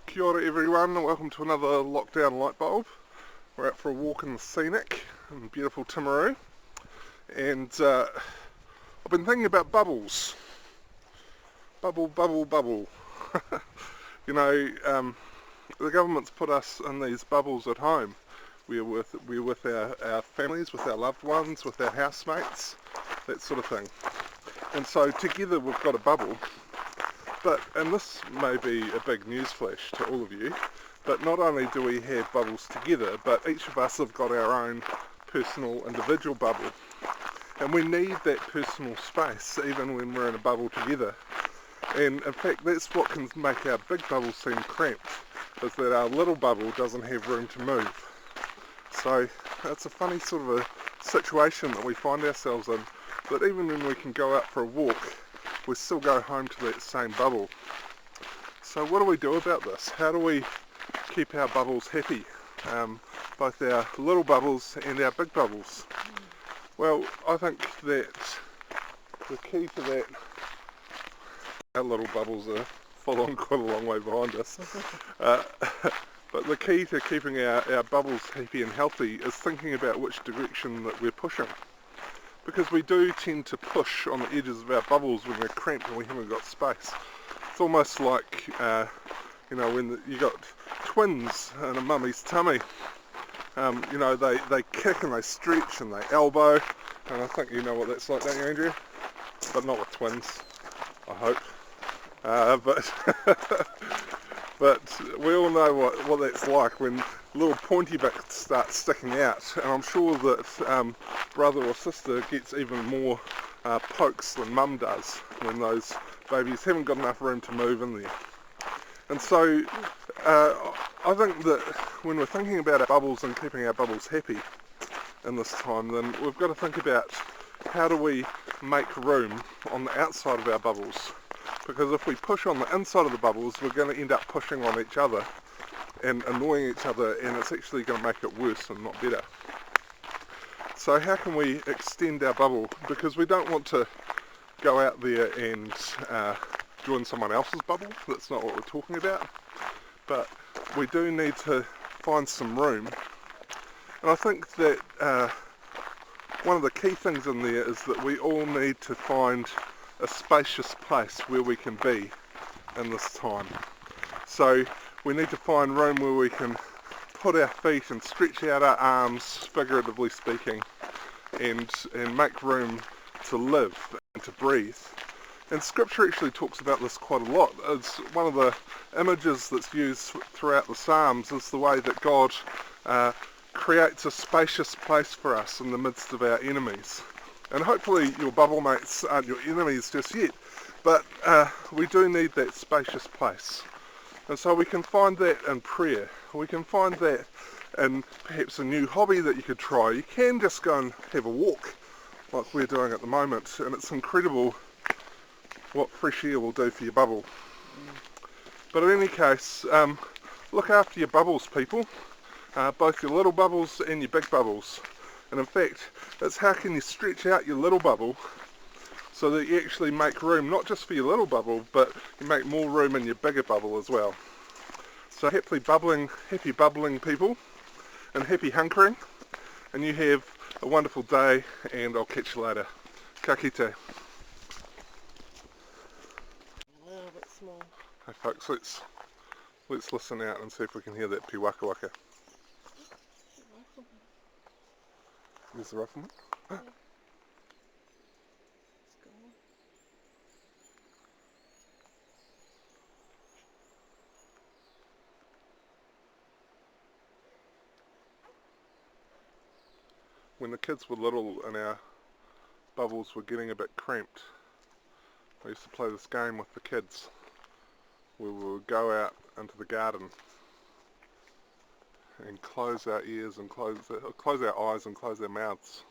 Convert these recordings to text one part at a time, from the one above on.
Kia ora everyone, welcome to another lockdown light bulb. We're out for a walk in the scenic in beautiful Timaru, and I've been thinking about bubbles. Bubble, bubble, bubble. You know, the government's put us in these bubbles at home. We're with our families, with our loved ones, with our housemates, that sort of thing. And so together we've got a bubble. But, and this may be a big newsflash to all of you, but not only do we have bubbles together, but each of us have got our own personal individual bubble. And we need that personal space even when we're in a bubble together. And in fact, that's what can make our big bubble seem cramped, is that our little bubble doesn't have room to move. So it's a funny sort of a situation that we find ourselves in, that even when we can go out for a walk, we still go home to that same bubble. So what do we do about this? How do we keep our bubbles happy? Both our little bubbles and our big bubbles. Well, I think that the key to that, our little bubbles are full on quite a long way behind us. But the key to keeping our bubbles happy and healthy is thinking about which direction that we're pushing. Because we do tend to push on the edges of our bubbles when we're cramped and we haven't got space. It's almost like, you know, when you got twins in a mummy's tummy. You know, they kick and they stretch and they elbow, and I think you know what that's like, don't you, Andrea? But not with twins, I hope. But we all know what that's like when little pointy bits start sticking out, and I'm sure that brother or sister gets even more pokes than mum does when those babies haven't got enough room to move in there. And so I think that when we're thinking about our bubbles and keeping our bubbles happy in this time, then we've got to think about how do we make room on the outside of our bubbles. Because if we push on the inside of the bubbles, we're going to end up pushing on each other and annoying each other, and it's actually going to make it worse and not better. So how can we extend our bubble? Because we don't want to go out there and join someone else's bubble. That's not what we're talking about. But we do need to find some room. And I think that one of the key things in there is that we all need to find a spacious place where we can be in this time. So we need to find room where we can put our feet and stretch out our arms, figuratively speaking, and make room to live and to breathe. And scripture actually talks about this quite a lot. It's one of the images that's used throughout the Psalms is the way that God creates a spacious place for us in the midst of our enemies. And hopefully your bubble mates aren't your enemies just yet, but we do need that spacious place. And so we can find that in prayer. We can find that in perhaps a new hobby that you could try. You can just go and have a walk like we're doing at the moment, and it's incredible what fresh air will do for your bubble. But in any case, look after your bubbles, people, both your little bubbles and your big bubbles. And in fact, it's how can you stretch out your little bubble so that you actually make room, not just for your little bubble, but you make more room in your bigger bubble as well. So happy bubbling people, and happy hunkering, and you have a wonderful day, and I'll catch you later. Ka kite. A little bit small. Hey folks, let's listen out and see if we can hear that piwaka waka. There's the rifleman. Yeah. When the kids were little and our bubbles were getting a bit cramped, I used to play this game with the kids where we would go out into the garden and close our ears and close our eyes and close our mouths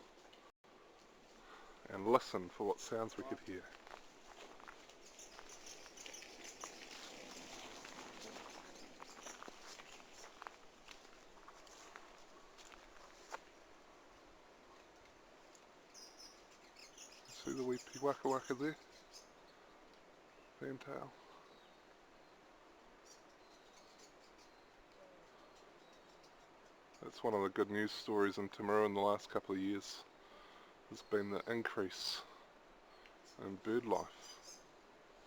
and listen for what sounds we could hear. See the wee piwaka waka there? Fantail. That's one of the good news stories in Timaru in the last couple of years. Has been the increase in bird life.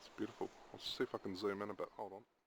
It's beautiful. I'll see if I can zoom in a bit. Hold on.